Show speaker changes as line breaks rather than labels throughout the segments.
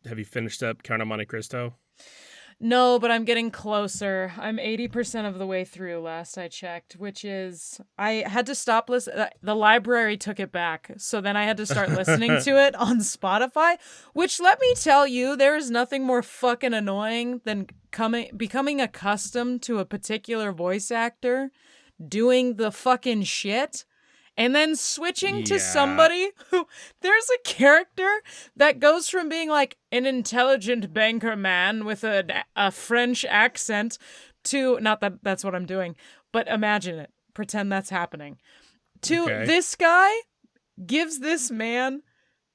have you finished up Count of Monte Cristo?
No, but I'm getting closer. I'm 80% of the way through last I checked, which is I had to stop listening. The library took it back. So then I had to start listening to it on Spotify, which let me tell you, there is nothing more fucking annoying than becoming accustomed to a particular voice actor doing the fucking shit and then switching to
Yeah.
somebody who there's a character that goes from being like an intelligent banker man with a French accent to not that that's what I'm doing, but imagine it. Pretend that's happening. To
Okay.
this guy gives this man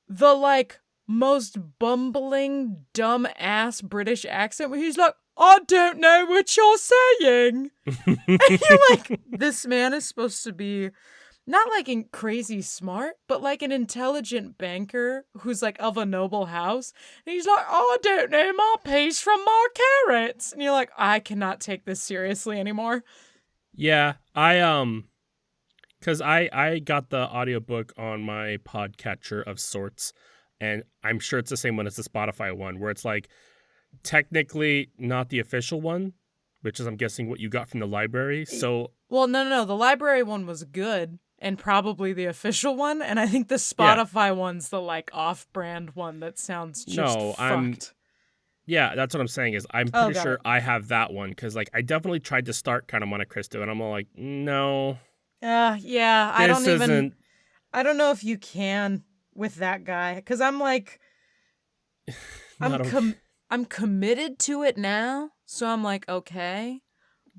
the like most bumbling dumb ass British accent where he's like, I don't know what you're saying. And you're like, this man is supposed to be not like crazy smart, but like an intelligent banker who's like of a noble house. And he's like, oh, I don't know my peas from my carrots. And you're like, I cannot take this seriously anymore.
Yeah, because I got the audiobook on my podcatcher of sorts, and I'm sure it's the same one as the Spotify one, where it's like technically not the official one, which is I'm guessing what you got from the library. So
Well, no. The library one was good and probably the official one. And I think the
yeah,
Spotify one's the like off-brand one that sounds just
no,
fucked.
yeah, that's what I'm saying is I'm
Oh,
pretty
got
sure
it.
I have that one because like I definitely tried to start kind of Monte Cristo, and I'm all like, no,
Yeah,
this isn't.
I don't know if you can with that guy because I'm like,
Not okay.
I'm committed to it now, so I'm like, okay.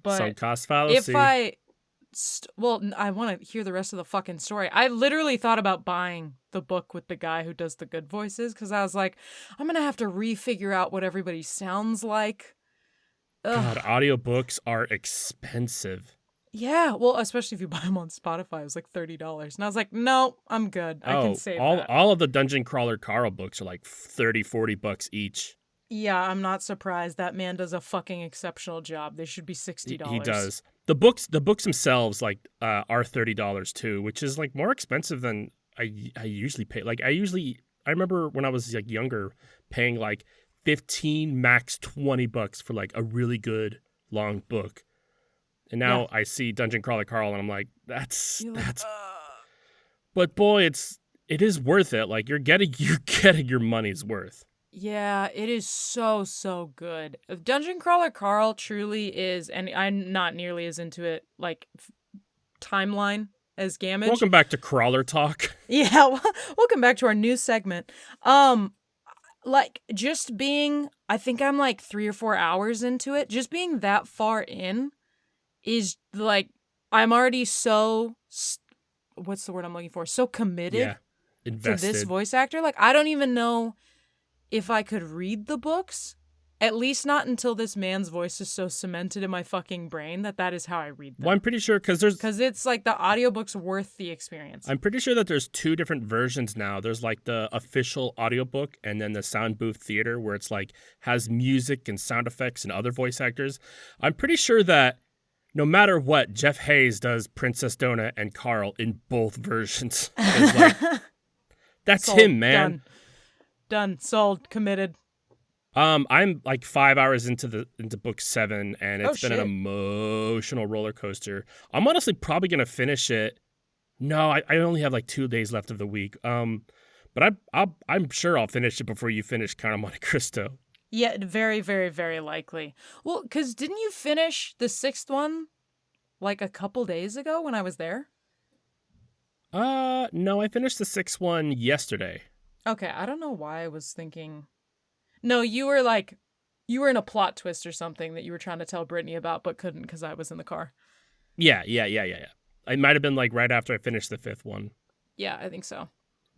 Sunk
But
cost
if
fallacy.
I want to hear the rest of the fucking story. I literally thought about buying the book with the guy who does the good voices because I was like, I'm gonna have to refigure out what everybody sounds like.
God,
Ugh.
audiobooks are expensive.
Yeah, well, especially if you buy them on Spotify, it was like $30, and I was like, no, I'm good. I can
Oh,
save
all
that.
all of the Dungeon Crawler Carl books are like 30, $40 each.
Yeah, I'm not surprised. That man does a fucking exceptional job. They should be $60.
He does. The books themselves like are $30 too, which is like more expensive than I usually pay. Like I remember when I was like younger paying like 15 max $20 for like a really good long book. And
Yeah.
now I see Dungeon Crawler Carl and I'm like
You're like,
that's but boy, it is worth it. Like you're getting your money's worth.
yeah, it is so good. Dungeon Crawler Carl truly is, and I'm not nearly as into it like timeline as Gamage.
Welcome back to Crawler Talk.
Yeah, welcome back to our new segment. Like just being, I think I'm like 3 or 4 hours into it. Just being that far in is like I'm already so what's the word I'm looking for? So committed
Yeah.
to this
Invested.
voice actor. Like I don't even know if I could read the books. At least not until this man's voice is so cemented in my fucking brain that is how I read them.
Well, I'm pretty sure because
it's like the audiobook's worth the experience.
I'm pretty sure that there's two different versions now. There's like the official audiobook and then the sound booth theater where it's like has music and sound effects and other voice actors. I'm pretty sure that no matter what, Jeff Hayes does Princess Donna and Carl in both versions. Like, that's
Sold.
him, man.
Done. Sold. Committed.
I'm like 5 hours into book 7, and it's been an
Shit.
emotional roller coaster. I'm honestly probably gonna finish it. No, I only have like 2 days left of the week. But I'm sure I'll finish it before you finish Count of Monte Cristo.
Yeah, very, very, very likely. Well, because didn't you finish the 6th one like a couple days ago when I was there?
No, I finished the 6th one yesterday.
Okay, I don't know why I was thinking. No, you were in a plot twist or something that you were trying to tell Brittany about, but couldn't because I was in the car.
Yeah. It might have been like right after I finished the 5th one.
Yeah, I think so.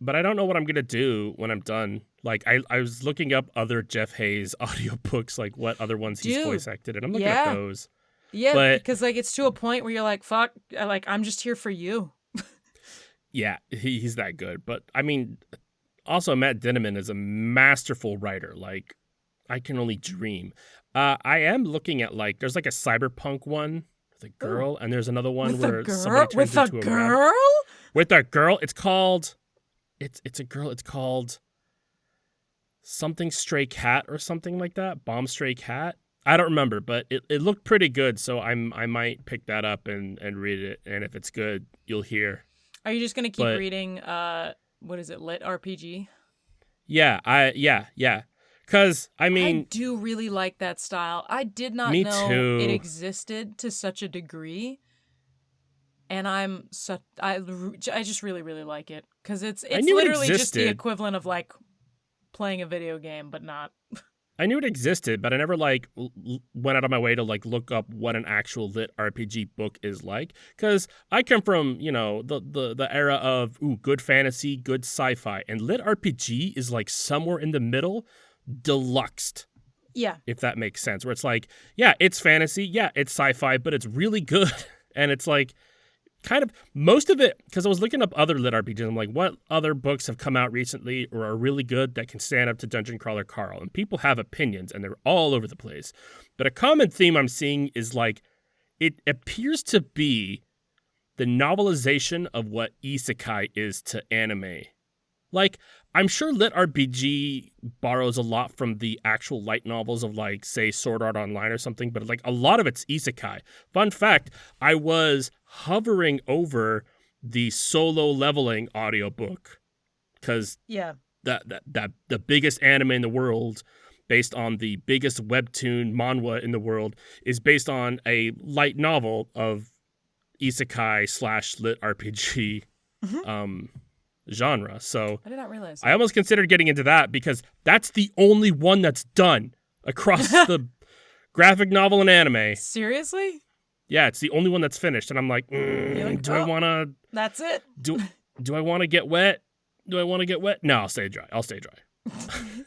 But I don't know what I'm gonna do when I'm done. Like I was looking up other Jeff Hayes audiobooks, like what other ones he's voice acted, and I'm looking at those.
Yeah,
but,
because like it's to a point where you're like, fuck, like I'm just here for you.
Yeah, he's that good. But I mean, also Matt Dinniman is a masterful writer. Like I can only dream. I am looking at like there's like a cyberpunk one with a girl, and there's another one where somebody turns into a rabbit. With a girl. It's called. It's a girl. It's called. something Stray Cat or something like that. Bomb Stray Cat. I don't remember, but it looked pretty good, so I might pick that up and read it, and if it's good, you'll hear.
Are you just gonna keep
But
reading? What is it? Lit RPG.
yeah. Because I
I
mean,
do really like that style. I did not
me
know
too.
it existed to such a degree, and I just really really like it because it's
knew it
literally just the
existed.
equivalent of like playing a video game, but not.
I knew it existed, but I never like went out of my way to like look up what an actual lit RPG book is like. Because I come from the era of good fantasy, good sci-fi, and lit RPG is like somewhere in the middle, deluxed.
Yeah.
If that makes sense, where it's like, yeah, it's fantasy, yeah, it's sci-fi, but it's really good, and it's like. Kind of most of it, because I was looking up other lit RPGs. I'm like, what other books have come out recently or are really good that can stand up to Dungeon Crawler Carl? And people have opinions, and they're all over the place. But a common theme I'm seeing is like, it appears to be the novelization of what isekai is to anime. Like, I'm sure lit RPG borrows a lot from the actual light novels of, like, say, Sword Art Online or something, but, like, a lot of it's isekai. Fun fact, I was hovering over the Solo Leveling audiobook because the biggest anime in the world, based on the biggest webtoon manhwa in the world, is based on a light novel of isekai / lit RPG. Genre. So
I did not realize.
I almost considered getting into that because that's the only one that's done across the graphic novel and anime.
Seriously?
Yeah, it's the only one that's finished, and I'm like, do I want to?
That's it.
Do I want to get wet? Do I want to get wet? No, I'll stay dry.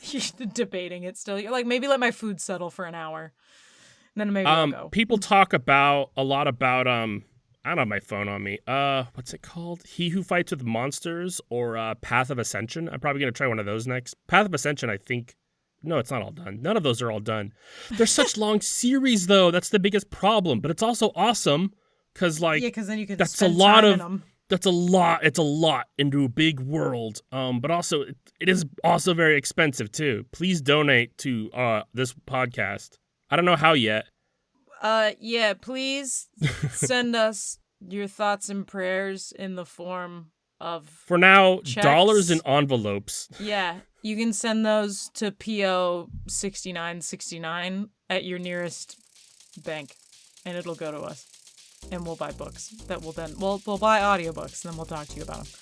You're debating it still. You're like, maybe let my food settle for an hour, and then maybe I'll go.
People talk a lot about I don't have my phone on me. What's it called? He Who Fights with Monsters or Path of Ascension. I'm probably going to try one of those next. Path of Ascension, I think. No, it's not all done. None of those are all done. They're such long series, though. That's the biggest problem. But it's also awesome because, like,
yeah, because then you can.
That's
spend
a lot
time
of.
in them.
That's a lot. It's a lot into a big world. But also, it is also very expensive too. Please donate to this podcast. I don't know how yet.
Yeah, please send us your thoughts and prayers in the form of
for now
checks.
Dollars in envelopes.
Yeah, you can send those to PO 6969 at your nearest bank, and it'll go to us, and we'll buy books that will then we'll buy audiobooks, and then we'll talk to you about them.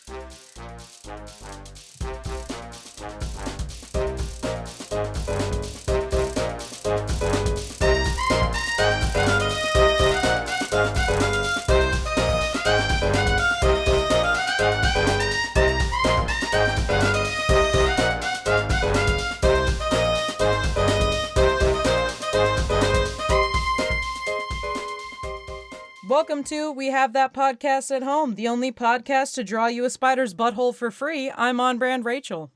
Welcome to We Have That Podcast at Home, the only podcast to draw you a spider's butthole for free. I'm On Brand Rachel.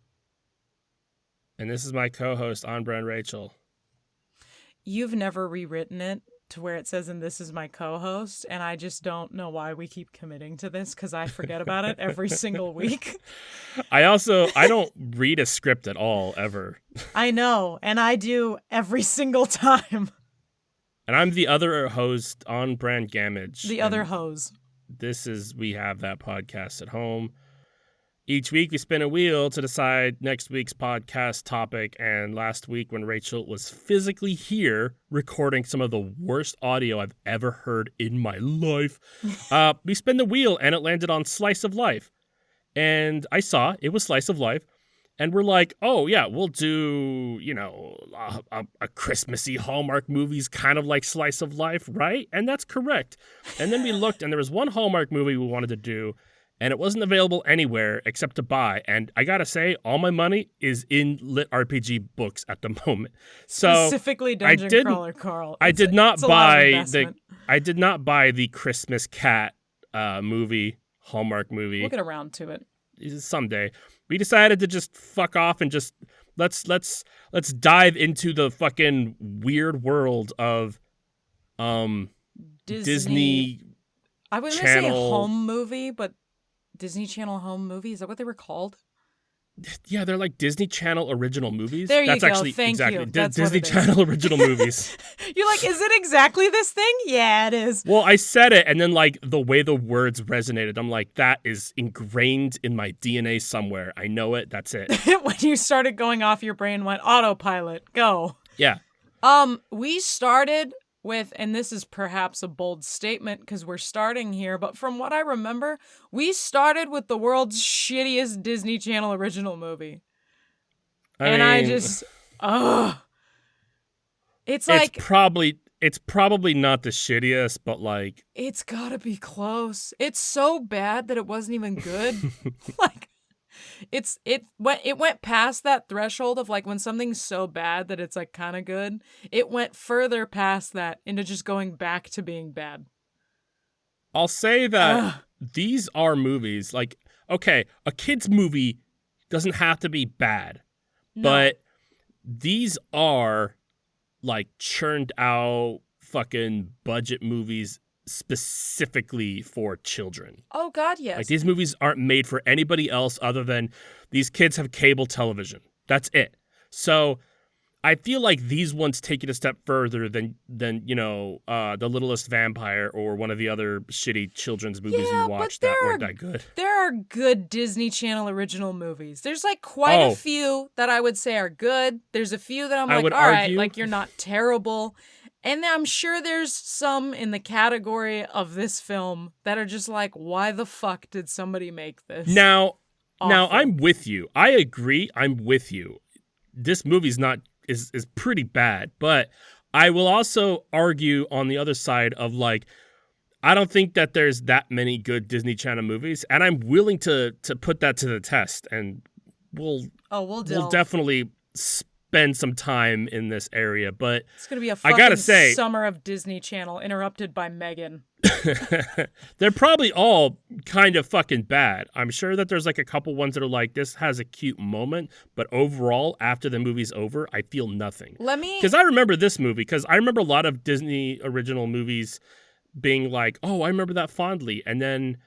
And this is my co-host, On Brand Rachel.
You've never rewritten it to where it says, and this is my co-host, and I just don't know why we keep committing to this, because I forget about it every single week.
I don't read a script at all, ever.
I know, and I do every single time.
And I'm the other host, On Brand Gamage.
The other hose.
This is We Have That Podcast at Home. Each week we spin a wheel to decide next week's podcast topic. And last week when Rachel was physically here recording some of the worst audio I've ever heard in my life, we spin the wheel and it landed on Slice of Life. And I saw it was Slice of Life. And we're like, oh, yeah, we'll do, a Christmassy Hallmark movies kind of like Slice of Life, right? And that's correct. And then we looked, and there was one Hallmark movie we wanted to do, and it wasn't available anywhere except to buy. And I got to say, all my money is in lit RPG books at the moment. So
specifically Dungeon Crawler Carl.
I did not buy the Christmas Cat movie, Hallmark movie.
We'll get around to it.
Someday. We decided to just fuck off and just let's dive into the fucking weird world of Disney
I was
Channel.
gonna say home movie, but Disney Channel home movie, is that what they were called?
Yeah, they're like Disney Channel original movies.
There you
That's
go.
actually
Thank
exactly
you. That's
Disney
what it is.
Channel original movies.
You're like, is it exactly this thing? Yeah, it is.
Well, I said it, and then like the way the words resonated, I'm like, that is ingrained in my DNA somewhere. I know it. That's it.
When you started going off, your brain went autopilot. Go.
Yeah.
We started with, and this is perhaps a bold statement because we're starting here, but from what I remember, we started with the world's shittiest Disney Channel original movie. I just, it's like
it's probably not the shittiest, but like
it's gotta be close. It's so bad that it wasn't even good. Like it went past that threshold of like when something's so bad that it's like kind of good. It went further past that into just going back to being bad.
I'll say that these are movies like, okay, a kid's movie doesn't have to be bad, but these are like churned out fucking budget movies specifically for children.
Oh God, yes.
Like these movies aren't made for anybody else other than these kids have cable television. That's it. So I feel like these ones take it a step further than The Littlest Vampire or one of the other shitty children's movies we watched that weren't that good.
There are good Disney Channel original movies. There's like quite a few that I would say are good. There's a few that I'm like, all right, like you're not terrible. And I'm sure there's some in the category of this film that are just like, why the fuck did somebody make this?
Now I'm with you. I agree. I'm with you. This movie's is pretty bad, but I will also argue on the other side of like, I don't think that there's that many good Disney Channel movies, and I'm willing to put that to the test, and we'll definitely spend some time in this area. But
it's gonna be a fucking summer of Disney Channel interrupted by Megan.
They're probably all kind of fucking bad. I'm sure that there's like a couple ones that are like, this has a cute moment, but overall, after the movie's over, I feel nothing. Because I remember this movie, because I remember a lot of Disney original movies being like, oh, I remember that fondly. And then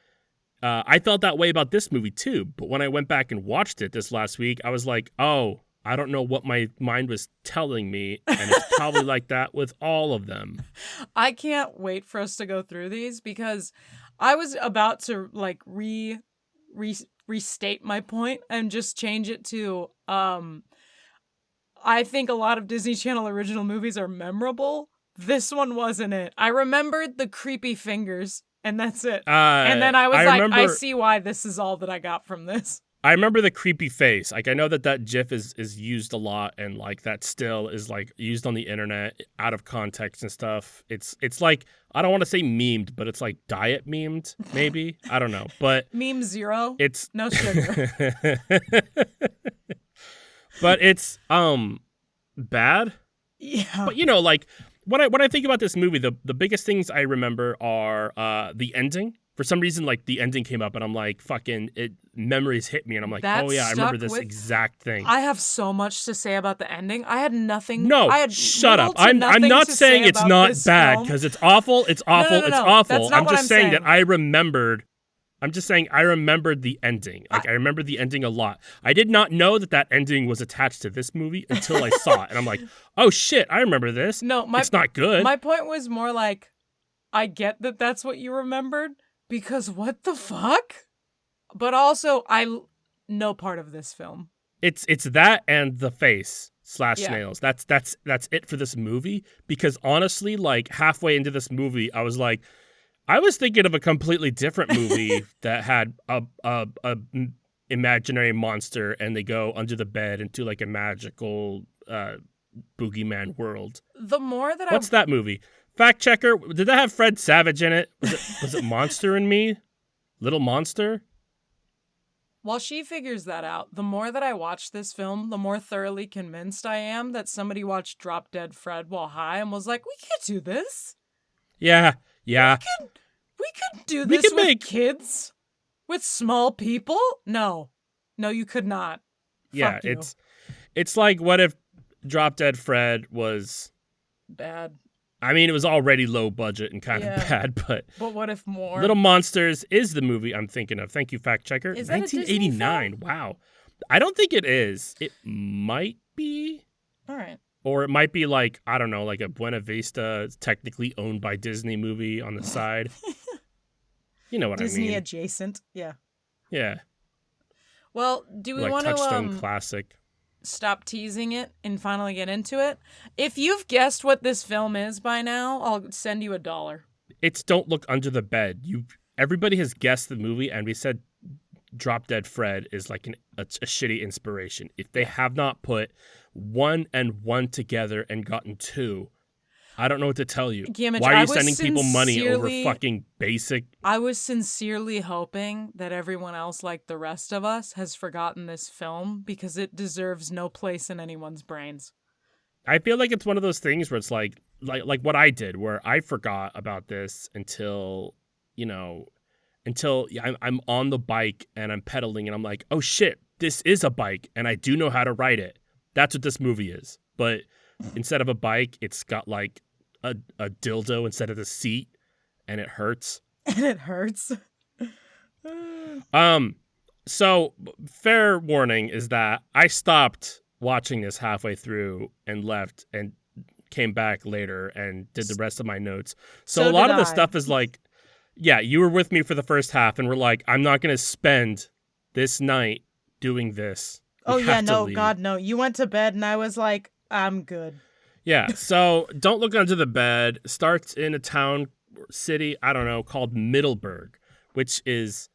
I felt that way about this movie too. But when I went back and watched it this last week, I was like, oh, I don't know what my mind was telling me, and it's probably like that with all of them.
I can't wait for us to go through these because I was about to like restate my point and just change it to I think a lot of Disney Channel original movies are memorable. This one wasn't it. I remembered the creepy fingers, and that's it. And then I was I see why this is all that I got from this.
I remember the creepy face. Like, I know that GIF is used a lot, and like that still is like used on the internet out of context and stuff. It's like, I don't want to say memed, but it's like diet memed, maybe. I don't know, but
meme zero.
It's
no sugar.
But it's bad.
Yeah.
But like when I think about this movie, the biggest things I remember are the ending. For some reason, like the ending came up, and I'm like, fucking, memories hit me, and I'm like, oh yeah, I remember this exact thing.
I have so much to say about the ending. I had nothing.
No, shut up. I'm not saying it's not bad because it's awful. It's awful. It's awful. I'm just saying that I remembered. I'm just saying I remembered the ending. Like I remember the ending a lot. I did not know that ending was attached to this movie until I saw it, and I'm like, oh shit, I remember this. No, it's not good.
My point was more like, I get that that's what you remembered. Because what the fuck? But also, no part of this film.
It's that and the face / nails. That's it for this movie. Because honestly, like halfway into this movie, I was like, I was thinking of a completely different movie that had a imaginary monster, and they go under the bed into like a magical boogeyman world. What's that movie? Fact checker, did that have Fred Savage in it? Was it Monster and Me? Little Monster?
While she figures that out, the more that I watch this film, the more thoroughly convinced I am that somebody watched Drop Dead Fred while high and was like, we could do this.
Yeah.
We could do this with kids? With small people? No, you could not.
Yeah, it's like, what if Drop Dead Fred was
bad?
I mean, it was already low budget and kind of bad, but
what if more?
Little Monsters is the movie I'm thinking of. Thank you, fact checker.
Is that
1989. Wow. I don't think it is. It might be.
All right.
Or it might be like, I don't know, like a Buena Vista, it's technically owned by Disney movie on the side. You know what
Disney
I mean.
adjacent. Yeah.
Yeah.
Well, do we
Like
want
Touchstone
to
Classic.
stop teasing it and finally get into it? If you've guessed what this film is by now, I'll send you $1.
It's Don't Look Under the Bed. Everybody has guessed the movie, and we said Drop Dead Fred is like a shitty inspiration. If they have not put 1 and 1 together and gotten 2, I don't know what to tell you.
Gimmich,
Why are you sending people money over
sincerely-
fucking basic?
I was sincerely hoping that everyone else, like the rest of us, has forgotten this film because it deserves no place in anyone's brains.
I feel like it's one of those things where it's like what I did, where I forgot about this until I'm on the bike and I'm pedaling and I'm like, oh shit, this is a bike and I do know how to ride it. That's what this movie is. But instead of a bike, it's got like a dildo instead of the seat, and it hurts.
And it hurts.
So fair warning is that I stopped watching this halfway through and left and came back later and did the rest of my notes. So a lot of the stuff is like, yeah, you were with me for the first half and we're like, I'm not going to spend this night doing this.
Oh yeah, no, God, no. You went to bed and I was like, I'm good.
Yeah, so Don't Look Under the Bed starts in a town, city, I don't know, called Middleburg, which is,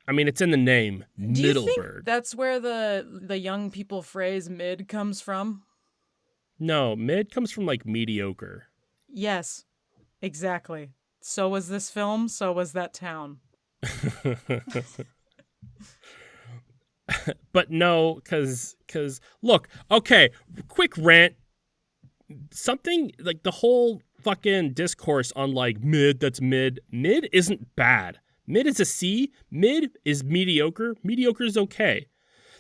I mean, it's in the name,
Do you
Middleburg.
think that's where the young people phrase mid comes from?
No, mid comes from like mediocre.
Yes, exactly. So was this film, so was that town.
But no, because look, okay, quick rant. Something like the whole fucking discourse on like that's mid isn't bad. Mid is a C. Mid is mediocre. Mediocre is okay.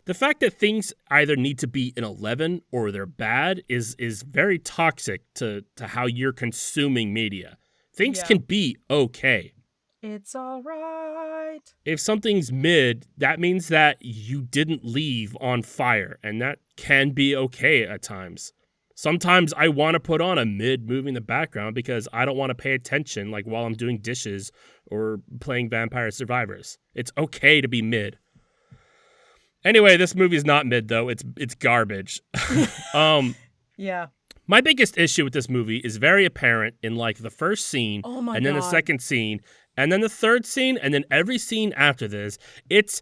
The fact that things either need to be an 11 or they're bad is very toxic to how you're consuming media. Things can be okay.
It's all right.
If something's mid, that means that you didn't leave on fire, and that can be okay at times. Sometimes I want to put on a mid movie in the background because I don't want to pay attention, like while I'm doing dishes or playing Vampire Survivors. It's okay to be mid. Anyway, this movie's not mid though. It's garbage.
Yeah.
My biggest issue with this movie is very apparent in like the first scene, and then the second scene, and then the third scene, and then every scene after this. It's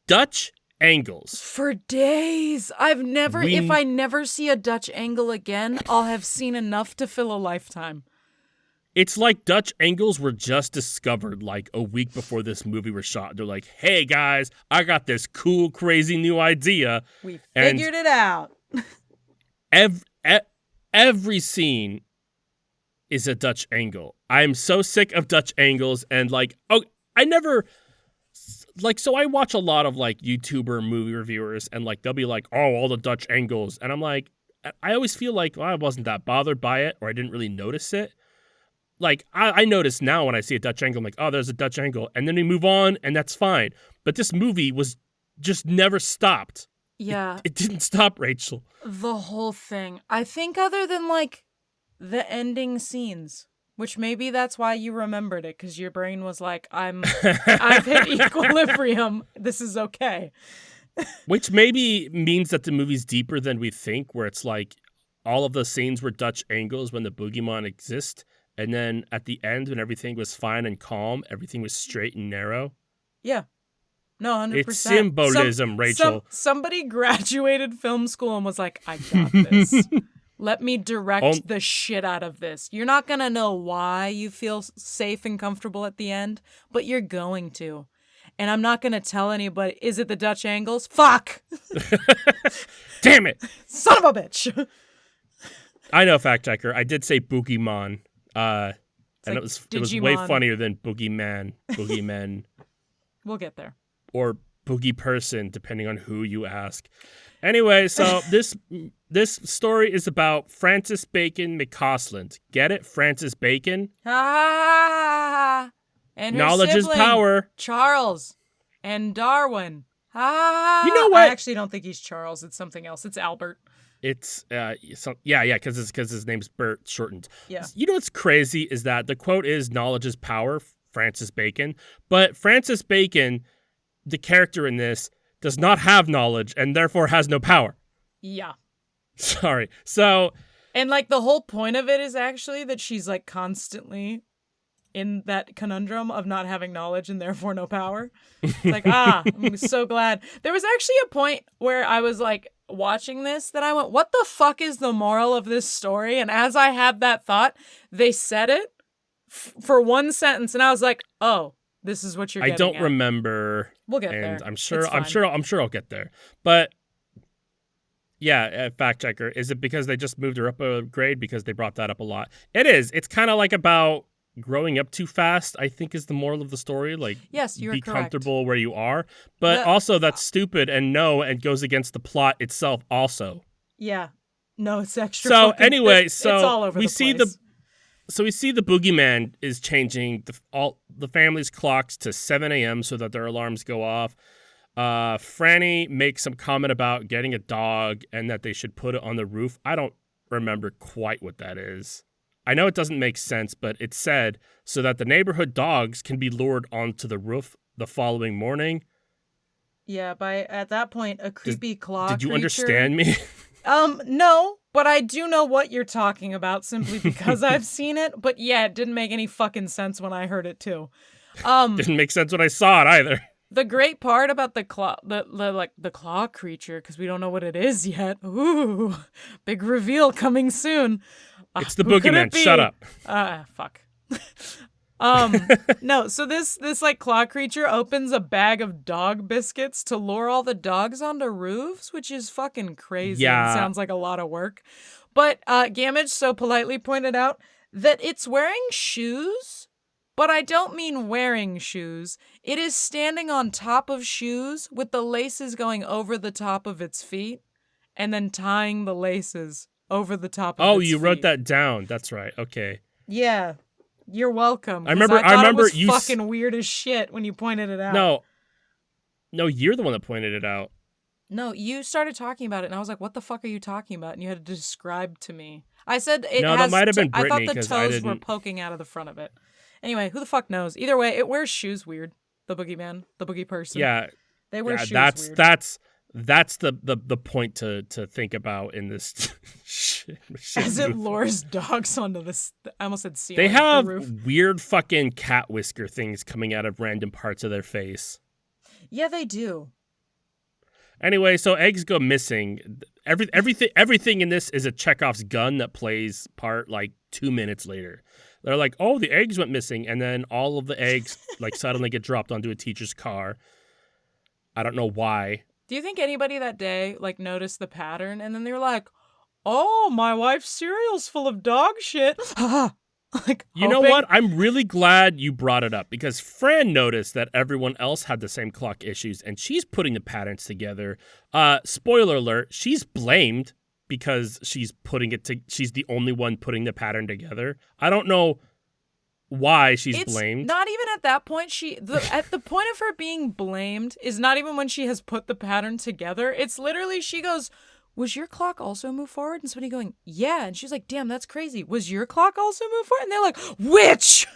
Dutch angles.
For days. If I never see a Dutch angle again, I'll have seen enough to fill a lifetime.
It's like Dutch angles were just discovered like a week before this movie was shot. They're like, hey guys, I got this cool, crazy new idea.
We figured it out.
Every scene is a Dutch angle. I'm so sick of Dutch angles and like, so I watch a lot of like YouTuber movie reviewers and like they'll be like, oh, all the Dutch angles. And I'm like, I always feel like, well, I wasn't that bothered by it or I didn't really notice it. Like, I notice now when I see a Dutch angle, I'm like, oh, there's a Dutch angle. And then we move on and that's fine. But this movie was just never stopped.
Yeah.
It didn't stop, Rachel.
The whole thing. I think other than like the ending scenes, which maybe that's why you remembered it, because your brain was like, I've hit equilibrium. This is okay.
Which maybe means that the movie's deeper than we think, where it's like all of the scenes were Dutch angles when the boogeyman exists. And then at the end, when everything was fine and calm, everything was straight and narrow.
Yeah. No, 100%.
It's symbolism, Rachel.
Somebody graduated film school and was like, I got this. Let me direct the shit out of this. You're not going to know why you feel safe and comfortable at the end, but you're going to. And I'm not going to tell anybody, is it the Dutch angles? Fuck!
Damn it!
Son of a bitch!
I know, fact checker. I did say boogeyman. And
like
it was way funnier than boogeyman, boogeymen.
We'll get there.
Or boogie person, depending on who you ask. Anyway, so this story is about Francis Bacon McCausland. Get it? Francis Bacon?
Ah! And her
Knowledge
sibling,
is power.
Charles and Darwin. Ah,
You know
I
what?
actually don't think he's Charles. It's something else. It's Albert.
It's because his name's Bert shortened.
Yeah.
You know what's crazy is that the quote is "knowledge is power," Francis Bacon, but Francis Bacon, the character in this, does not have knowledge and therefore has no power.
Yeah.
Sorry. So,
and like the whole point of it is actually that she's like constantly in that conundrum of not having knowledge and therefore no power. Like, I'm so glad. There was actually a point where I was like watching this that I went, what the fuck is the moral of this story? And as I had that thought, they said it for one sentence and I was like, oh, this is what you're getting
I don't
at.
remember.
We'll get
and
there.
I'm sure I'll get there. But yeah, fact checker. Is it because they just moved her up a grade? Because they brought that up a lot. It is. It's kind of like about growing up too fast, I think, is the moral of the story. Like,
yes, you're
be
correct.
comfortable where you are. But also that's stupid and goes against the plot itself also.
Yeah. No, it's extra.
So
fucking,
anyway,
it's all over
we
the
see
place.
we see the boogeyman is changing the family's clocks to 7 a.m. so that their alarms go off. Franny makes some comment about getting a dog and that they should put it on the roof. I don't remember quite what that is. I know it doesn't make sense, but it's said so that the neighborhood dogs can be lured onto the roof the following morning.
Yeah, at that point, a creepy claw
Did you
creature...
understand me?
No, but I do know what you're talking about simply because I've seen it. But yeah, it didn't make any fucking sense when I heard it too.
Didn't make sense when I saw it either.
The great part about the claw creature, because we don't know what it is yet. Ooh, big reveal coming soon.
It's the boogeyman. Shut up.
Fuck. No, so this like claw creature opens a bag of dog biscuits to lure all the dogs onto roofs, which is fucking crazy.
Yeah.
It sounds like a lot of work. But Gamage so politely pointed out that it's wearing shoes, but I don't mean wearing shoes. It is standing on top of shoes with the laces going over the top of its feet and then tying the laces over the top of its feet.
Oh, you wrote that down. That's right. Okay.
Yeah. You're welcome.
I remember
it was
you
fucking weird as shit when you pointed it out.
No, you're the one that pointed it out.
No, you started talking about it, and I was like, "What the fuck are you talking about?" And you had to describe to me. I said it
No,
has.
that might have been
I thought
Brittany,
the
'cause I
toes were
didn't-
poking out of the front of it. Anyway, who the fuck knows? Either way, it wears shoes weird. The boogeyman, the boogie person.
Yeah,
they wear shoes weird.
That's the point to think about in this shit
As it
movie.
lures dogs onto this. I almost said ceiling.
They have
the roof.
weird fucking cat whisker things coming out of random parts of their face.
Yeah, they do.
Anyway, so eggs go missing. Everything in this is a Chekhov's gun that plays part like 2 minutes later. They're like, oh, the eggs went missing, and then all of the eggs like suddenly get dropped onto a teacher's car. I don't know why.
Do you think anybody that day like noticed the pattern and then they were like, "Oh, my wife's cereal's full of dog shit." Like,
you know what? I'm really glad you brought it up because Fran noticed that everyone else had the same clock issues and she's putting the patterns together. Spoiler alert, she's blamed because she's the only one putting the pattern together. I don't know why she's blamed.
Not even at that point. At the point of her being blamed is not even when she has put the pattern together. It's literally she goes, "Was your clock also move forward?" And somebody going, "Yeah." And she's like, "Damn, that's crazy. Was your clock also move forward?" And they're like, "Which?"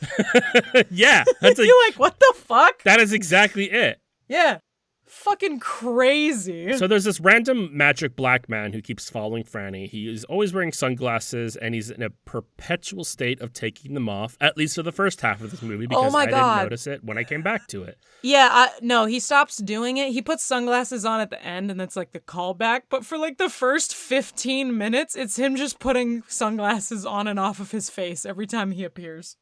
Yeah. That's
you're like, what the fuck?
That is exactly it.
Yeah. Fucking crazy.
So there's this random magic black man who keeps following Franny. He is always wearing sunglasses, and he's in a perpetual state of taking them off, at least for the first half of this movie, because I didn't notice it when I came back to it.
Yeah, no, he stops doing it. He puts sunglasses on at the end, and that's like the callback. But for like the first 15 minutes, it's him just putting sunglasses on and off of his face every time he appears.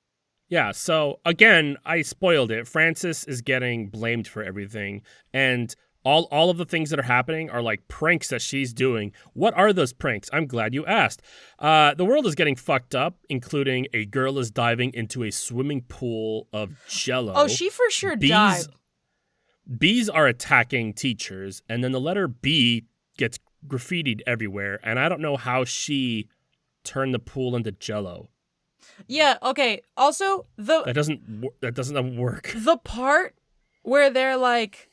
Yeah, so again, I spoiled it. Frances is getting blamed for everything, and all of the things that are happening are like pranks that she's doing. What are those pranks? I'm glad you asked. The world is getting fucked up, including a girl is diving into a swimming pool of Jell-O.
Oh, she for sure died.
Bees are attacking teachers, and then the letter B gets graffitied everywhere, and I don't know how she turned the pool into Jell-O.
Yeah, okay. Also,
that doesn't work.
The part where they're like,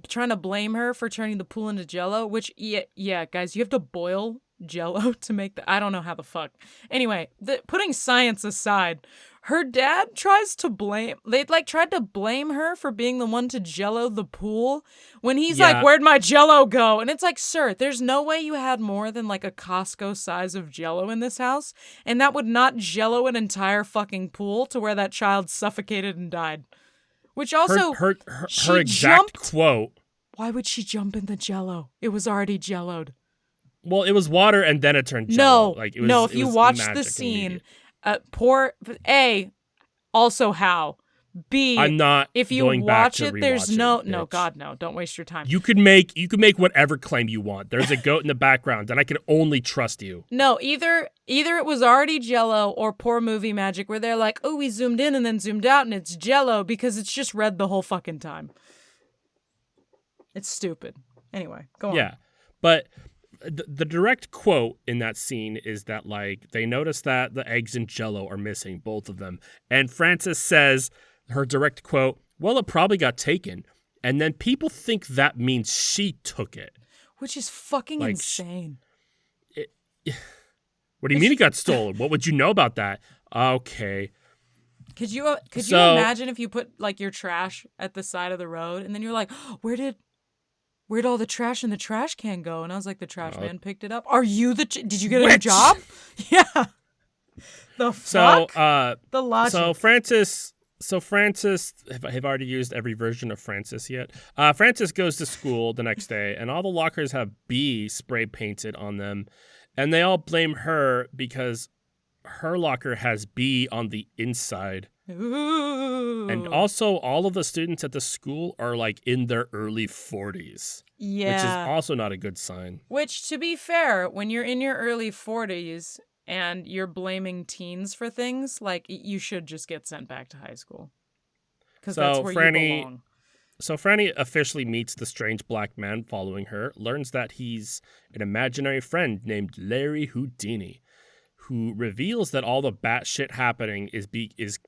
trying to blame her for turning the pool into Jello, which yeah, guys, you have to boil Jello to make the. I don't know how the fuck. Anyway, putting science aside, her dad tries to blame. They tried to blame her for being the one to Jello the pool when he's like, "Where'd my Jello go?" And it's like, sir, there's no way you had more than like a Costco size of Jello in this house, and that would not Jello an entire fucking pool to where that child suffocated and died. Which also,
her exact quote.
Why would she jump in the Jello? It was already Jelloed.
Well, it was water and then it turned Jello.
No, if you watch the scene, also how. B,
I'm not
if you
going
watch
back
it,
to
there's
rewatch
no, God, no, don't waste your time.
You could make whatever claim you want. There's a goat in the background, and I can only trust you.
No, either it was already Jello or poor movie magic where they're like, oh, we zoomed in and then zoomed out and it's Jello because it's just red the whole fucking time. It's stupid. Anyway, go on.
Yeah, but the direct quote in that scene is that, like, they notice that the eggs in Jello are missing, both of them. And Frances says, her direct quote, well, it probably got taken. And then people think that means she took it.
Which is fucking insane.
What do you mean it got stolen? What would you know about that? Okay.
Could you imagine if you put, like, your trash at the side of the road and then you're like, where'd all the trash in the trash can go? And I was like, the trash man picked it up. Are you did you get a new job? Yeah. The fuck? The logic.
So Frances, have already used every version of Frances yet? Frances goes to school the next day, and all the lockers have B spray painted on them, and they all blame her because her locker has B on the inside.
Ooh.
And also, all of the students at the school are, like, in their early 40s.
Yeah.
Which is also not a good sign.
Which, to be fair, when you're in your early 40s and you're blaming teens for things, like, you should just get sent back to high school. Because that's where you belong.
So Franny officially meets the strange black man following her, learns that he's an imaginary friend named Larry Houdini, who reveals that all the bat shit happening is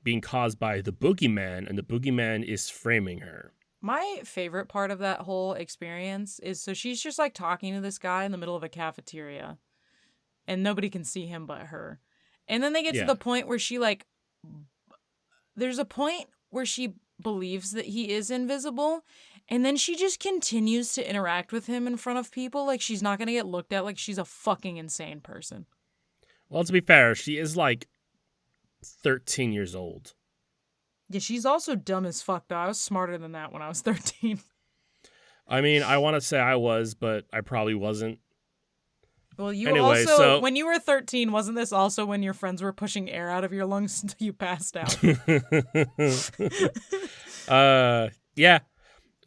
being caused by the boogeyman, and the boogeyman is framing her.
My favorite part of that whole experience is, so she's just, like, talking to this guy in the middle of a cafeteria, and nobody can see him but her. And then they get to the point where she, like, there's a point where she believes that he is invisible, and then she just continues to interact with him in front of people like she's not going to get looked at like she's a fucking insane person.
Well, to be fair, she is, like, 13 years old.
Yeah, she's also dumb as fuck, though. I was smarter than that when I was 13.
I mean, I want to say I was, but I probably wasn't.
Well, when you were 13, wasn't this also when your friends were pushing air out of your lungs until you passed out?
Yeah.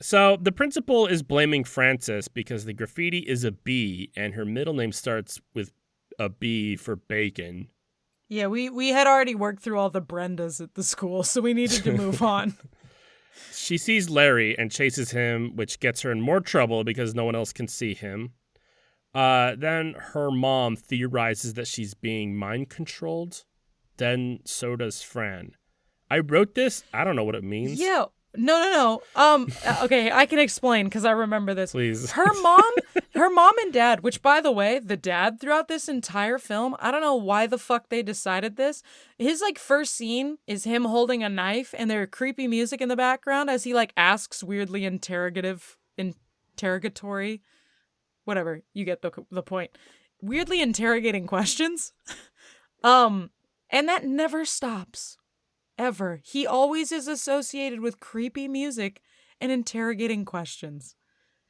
So the principal is blaming Frances because the graffiti is a B and her middle name starts with a B for bacon.
Yeah, we had already worked through all the Brendas at the school, so we needed to move on.
She sees Larry and chases him, which gets her in more trouble because no one else can see him. Then her mom theorizes that she's being mind controlled. Then so does Fran. I wrote this. I don't know what it means.
Yeah. No. Okay, I can explain because I remember this.
Please.
Her mom and dad, which, by the way, the dad throughout this entire film, I don't know why the fuck they decided this. His, like, first scene is him holding a knife and there's creepy music in the background as he, like, asks weirdly interrogatory, whatever, you get the point. Weirdly interrogating questions. And that never stops. Ever. He always is associated with creepy music and interrogating questions.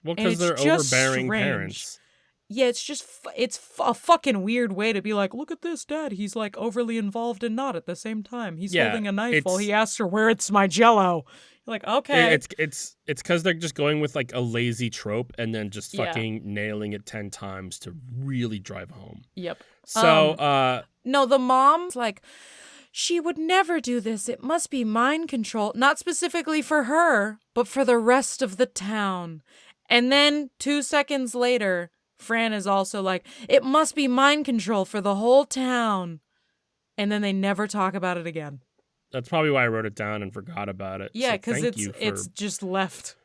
Well, because they're overbearing parents.
Yeah, it's just, it's a fucking weird way to be like, look at this, Dad. He's, like, overly involved and not at the same time. He's holding a knife while he asks her, where it's my Jello. You're like, okay.
It's because they're just going with, like, a lazy trope and then just fucking nailing it 10 times to really drive home.
Yep.
So,
no, the mom's like, she would never do this. It must be mind control. Not specifically for her, but for the rest of the town. And then 2 seconds later, Fran is also like, it must be mind control for the whole town. And then they never talk about it again.
That's probably why I wrote it down and forgot about it.
Yeah, because it's just left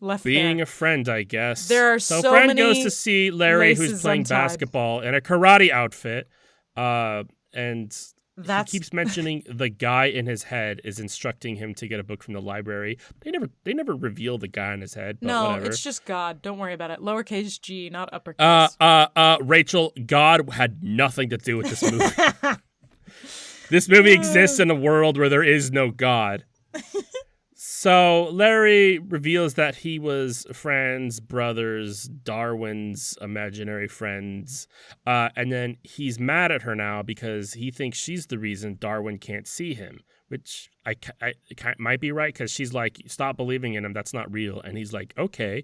left
Being
there.
a friend, I guess.
There are
so
so
friend
many
goes to see Larry, who's
laces
playing
untied.
basketball in a karate outfit, and
That's
he keeps mentioning the guy in his head is instructing him to get a book from the library. They never reveal the guy in his head, but
no,
whatever.
it's just God. Don't worry about it. Lowercase G, not uppercase.
Rachel, God had nothing to do with this movie. This movie exists in a world where there is no God. So Larry reveals that he was Fran's brother's, Darwin's imaginary friends, and then he's mad at her now because he thinks she's the reason Darwin can't see him, which I might be right because she's like, stop believing in him, that's not real, and he's like, okay,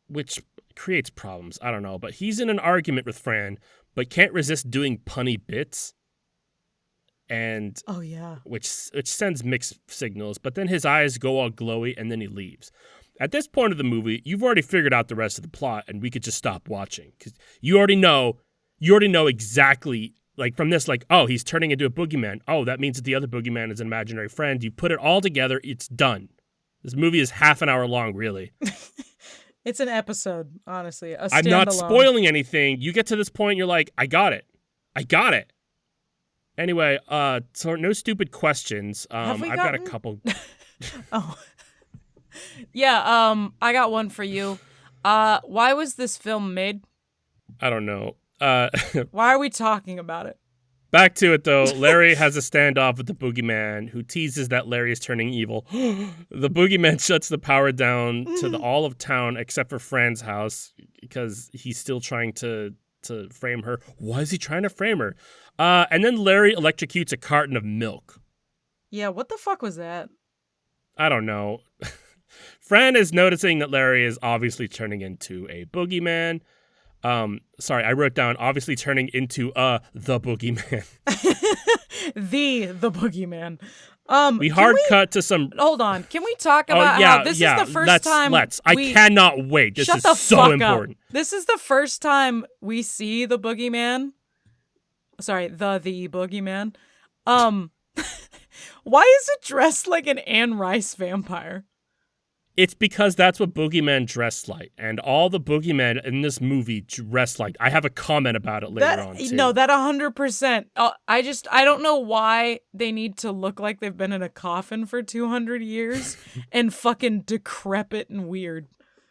which creates problems, I don't know, but he's in an argument with Fran, but can't resist doing punny bits. And
oh yeah,
which sends mixed signals, but then his eyes go all glowy and then he leaves. At this point of the movie, you've already figured out the rest of the plot and we could just stop watching because you already know exactly, like from this, like, oh, he's turning into a boogeyman. Oh, that means that the other boogeyman is an imaginary friend. You put it all together, it's done. This movie is half an hour long, really.
It's an episode, honestly.
I'm not spoiling anything. You get to this point, you're like, I got it. Anyway, so no stupid questions. I've got a couple.
Oh. Yeah, I got one for you. Why was this film made?
I don't know.
Why are we talking about it?
Back to it, though. Larry has a standoff with the boogeyman, who teases that Larry is turning evil. The boogeyman shuts the power down to all of town except for Fran's house because he's still trying to frame her. Why is he trying to frame her? And then Larry electrocutes a carton of milk.
Yeah, what the fuck was that?
I don't know. Fran is noticing that Larry is obviously turning into a boogeyman. Sorry, I wrote down obviously turning into the boogeyman.
the boogeyman.
We cut to some.
Hold on. Can we talk about how this is the first time?
I cannot wait. This is so important.
This is the first time we see the boogeyman. Sorry, the boogeyman. Why is it dressed like an Anne Rice vampire?
It's because that's what boogeymen dress like, and all the boogeymen in this movie dress like. I have a comment about it later on, too.
No, that 100%. I don't know why they need to look like they've been in a coffin for 200 years and fucking decrepit and weird.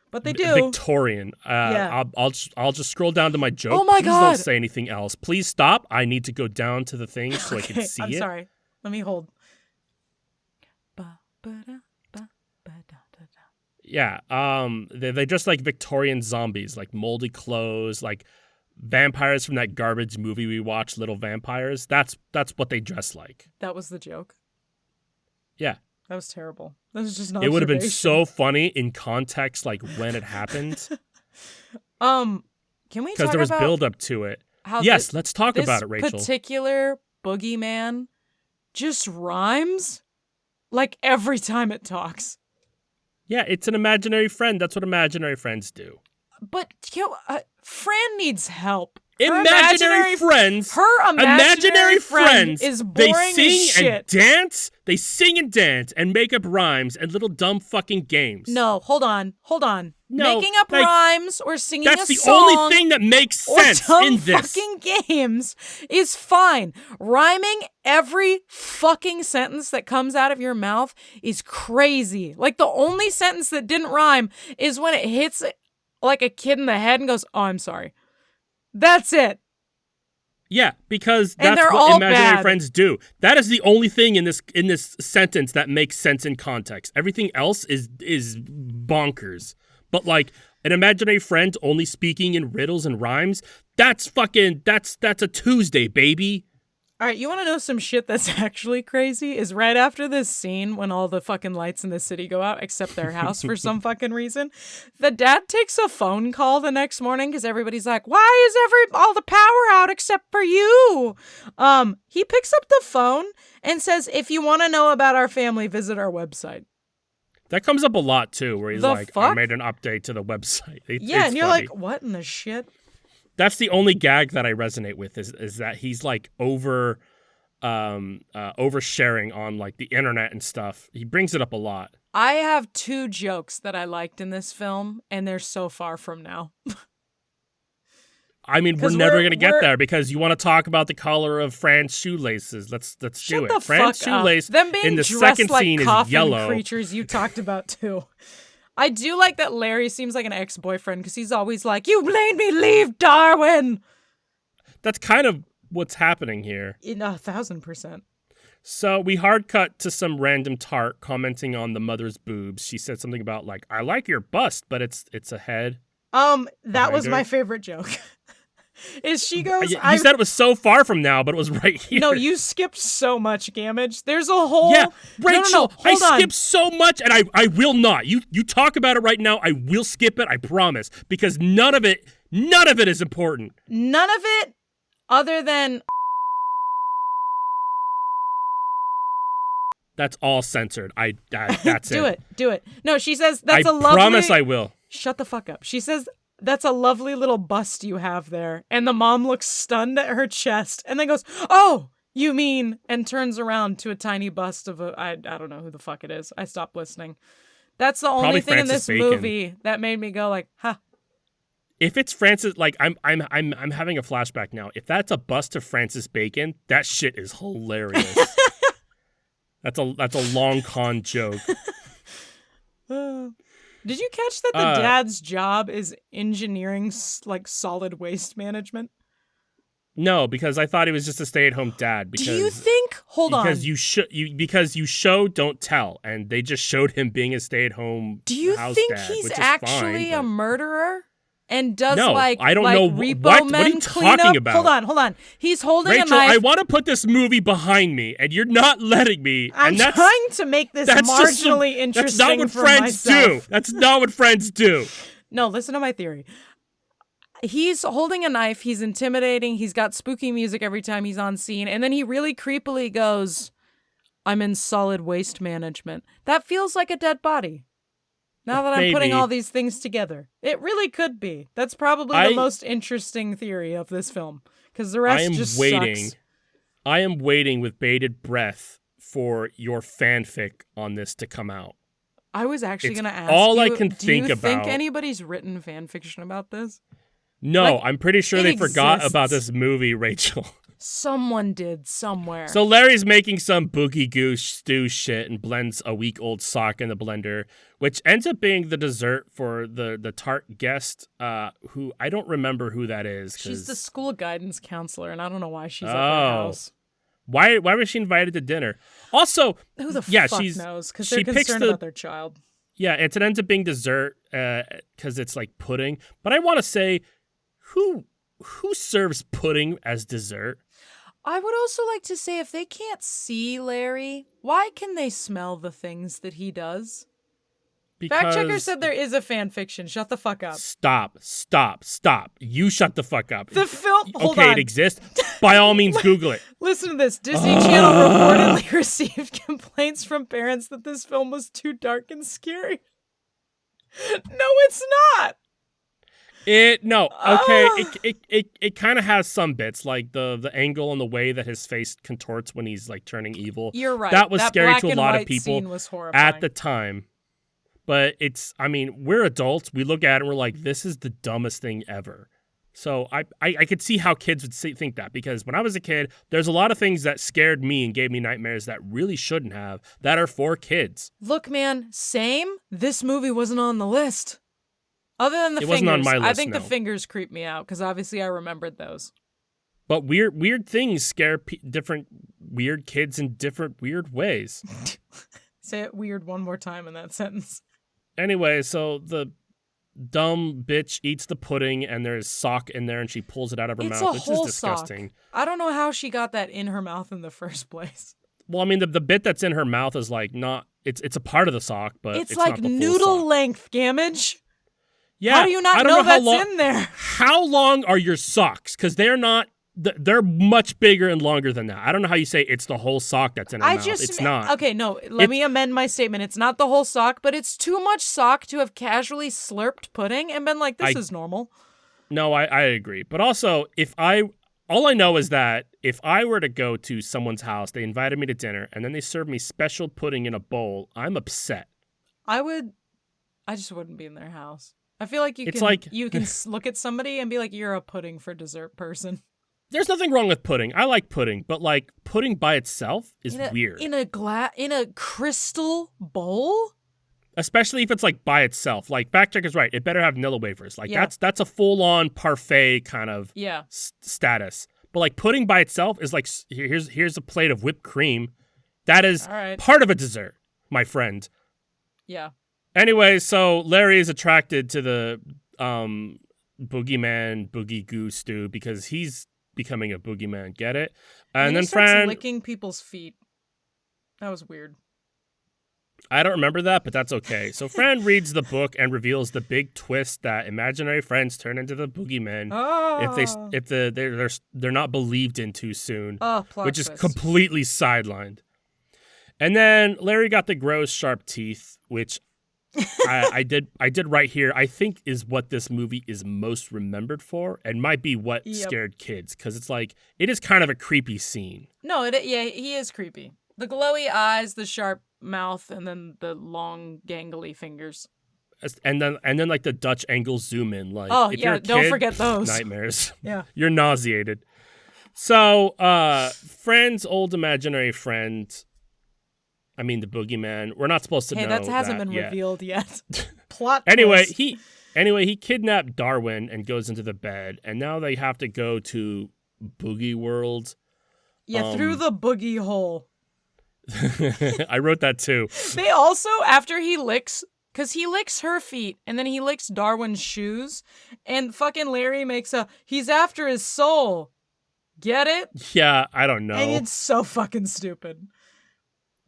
But they do.
Victorian. Yeah. I'll just scroll down to my joke.
Oh my
God. Please don't say anything else. Please stop. I need to go down to the thing so I can see
I'm
it.
Sorry. Let me hold.
Yeah, they're just like Victorian zombies, like moldy clothes, like vampires from that garbage movie we watched, Little Vampires. That's what they dress like.
That was the joke.
Yeah.
That was terrible. That was just not.
It would have been so funny in context, like when it happened.
Can we?
Because there was build up to it. Yes, let's talk about it, Rachel.
This particular boogeyman just rhymes like every time it talks.
Yeah, it's an imaginary friend. That's what imaginary friends do.
But Fran needs help.
Imaginary friends.
Her imaginary friend is boring
as shit. They sing and dance. They sing and dance and make up rhymes and little dumb fucking games.
No, hold on.
No,
making up rhymes or singing a song.
That's the only thing that makes sense in this.
Fucking games is fine. Rhyming every fucking sentence that comes out of your mouth is crazy. Like the only sentence that didn't rhyme is when it hits like a kid in the head and goes, "Oh, I'm sorry." That's it.
Yeah, because that's what imaginary friends do. That is the only thing in this sentence that makes sense in context. Everything else is bonkers. But like an imaginary friend only speaking in riddles and rhymes, that's a Tuesday, baby.
All right, you want to know some shit that's actually crazy? Is right after this scene when all the fucking lights in the city go out except their house for some fucking reason, the dad takes a phone call the next morning because everybody's like, "Why is all the power out except for you?" He picks up the phone and says, "If you want to know about our family, visit our website."
That comes up a lot too, where he's like,
fuck?
"I made an update to the website."
And you're like, "What in the shit?"
That's the only gag that I resonate with is that he's like oversharing on like the internet and stuff. He brings it up a lot.
I have 2 jokes that I liked in this film, and they're so far from now.
I mean, we're never going to get there because you want to talk about the color of Fran's shoelaces. Let's do it.
Shut the
Fran's
fuck up.
shoelace
Them being
in the
dressed
second
like
scene is
coffin
yellow.
creatures you talked about too. I do like that Larry seems like an ex-boyfriend because he's always like, "You made me leave Darwin."
That's kind of what's happening here.
1,000%.
So we hard cut to some random tart commenting on the mother's boobs. She said something about like, "I like your bust, but it's a head."
That was my favorite joke. Is she goes,
you said it was so far from now, but it was right here.
No, you skipped so much, Gamage. There's a whole...
Yeah, Rachel,
no,
I skipped so much, and I will not. You talk about it right now, I will skip it, I promise, because none of it is important.
None of it, other than...
That's all censored. That's it.
Do it. No, she says, that's a lovely...
I promise I will.
Shut the fuck up. She says... That's a lovely little bust you have there. And the mom looks stunned at her chest and then goes, "Oh, you mean," and turns around to a tiny bust of I don't know who the fuck it is. I stopped listening. That's the only thing in this movie that made me go like, "Huh."
If it's Francis, like I'm having a flashback now. If that's a bust of Francis Bacon, that shit is hilarious. That's a long con joke.
Did you catch that the dad's job is engineering like solid waste management?
No, because I thought he was just a stay-at-home dad. Because,
do you think? Hold on.
Because you show don't tell, and they just showed him being a stay-at-home.
Do you
house
think
dad,
he's actually a murderer? And does
I don't
like
know
repo
what
men
are you
clean
talking
up?
about?
Hold on. He's holding
Rachel,
a knife.
I want to put this movie behind me, and you're not letting me.
I'm trying to make this marginally interesting.
That's not what
for
friends
myself.
do. That's not what friends do.
No, listen to my theory. He's holding a knife. He's intimidating. He's got spooky music every time he's on scene, and then he really creepily goes, "I'm in solid waste management." That feels like a dead body. Now that I'm putting all these things together, it really could be. That's probably the most interesting theory of this film, because the rest just sucks.
I am waiting with bated breath for your fanfic on this to come out.
I was actually going to ask
all
you,
I can think about.
Do you think anybody's written fan fiction about this?
No, I'm pretty sure they forgot about this movie, Rachel.
Someone did somewhere.
So Larry's making some boogie goose stew shit and blends a week-old sock in the blender, which ends up being the dessert for the tart guest, who I don't remember who that is.
She's the school guidance counselor, and I don't know why she's at their house.
Why was she invited to dinner? Also,
who the fuck knows? Because they're concerned about their child.
Yeah, it ends up being dessert because it's like pudding. But I want to say, who serves pudding as dessert?
I would also like to say, if they can't see Larry, why can they smell the things that he does?
Because
Fact checker said there is a fan fiction. Shut the fuck up.
Stop. You shut the fuck up.
The film. Hold
on.
It
exists. By all means, Google it.
Listen to this. Disney Channel reportedly received complaints from parents that this film was too dark and scary. No, it's not.
It kind of has some bits, like the angle and the way that his face contorts when he's like turning evil.
You're right.
That was scary to a lot of people
was horrifying
at the time. But we're adults. We look at it and we're like, this is the dumbest thing ever. So I could see how kids would think that, because when I was a kid, there's a lot of things that scared me and gave me nightmares that really shouldn't have, that are for kids.
Look, man, same. This movie wasn't on the list. Other than the fingers,
wasn't on my list,
I think
no.
the fingers creep me out because obviously I remembered those.
But weird things scare different weird kids in different weird ways.
Say it weird one more time in that sentence.
Anyway, so the dumb bitch eats the pudding and there's sock in there and she pulls it out of her mouth, which is disgusting.
Sock. I don't know how she got that in her mouth in the first place.
Well, I mean, the bit that's in her mouth is like not. It's a part of the sock, but it's
like
not the
noodle
full sock.
length, Gamage.
Yeah,
how do you not know that's in there?
How long are your socks? Because they're not. They're much bigger and longer than that. I don't know how you say it's the whole sock that's in her mouth. It's not.
Okay, no. Let me amend my statement. It's not the whole sock, but it's too much sock to have casually slurped pudding and been like, "This is normal."
No, I agree. But also, all I know is that if I were to go to someone's house, they invited me to dinner, and then they served me special pudding in a bowl, I'm upset.
I just wouldn't be in their house. I feel like
It's like
you can look at somebody and be like, you're a pudding for dessert person.
there's nothing wrong with pudding. I like pudding, but like pudding by itself is weird.
In a crystal bowl?
Especially if it's like by itself. Like fact checker's right. It better have vanilla wafers. Like that's a full on parfait kind of status. But like pudding by itself is like here's a plate of whipped cream. That is part of a dessert, my friend.
Yeah.
Anyway, so Larry is attracted to the boogeyman, boogie goo stew because he's becoming a boogeyman. Get it? And then
he starts
Fran
licking people's feet. That was weird.
I don't remember that, but that's okay. So Fran reads the book and reveals the big twist that imaginary friends turn into the boogeymen if they're not believed in too soon, which is completely sidelined. And then Larry got the gross sharp teeth, which I did right here. I think is what this movie is most remembered for, and might be what scared kids because it's like it is kind of a creepy scene.
No, he is creepy. The glowy eyes, the sharp mouth, and then the long gangly fingers.
And then like the Dutch angle zoom in. Like if you're a kid,
don't forget those
nightmares.
Yeah,
you're nauseated. So Fran's old imaginary friend. I mean, the boogeyman. We're not supposed to know
that hasn't been revealed yet. Plot
Anyway,
twist.
he kidnapped Darwin and goes into the bed, and now they have to go to Boogie World.
Yeah, through the boogie hole.
I wrote that too.
They also, after he licks her feet, and then he licks Darwin's shoes, and fucking Larry makes he's after his soul. Get it?
Yeah, I don't know.
And it's so fucking stupid.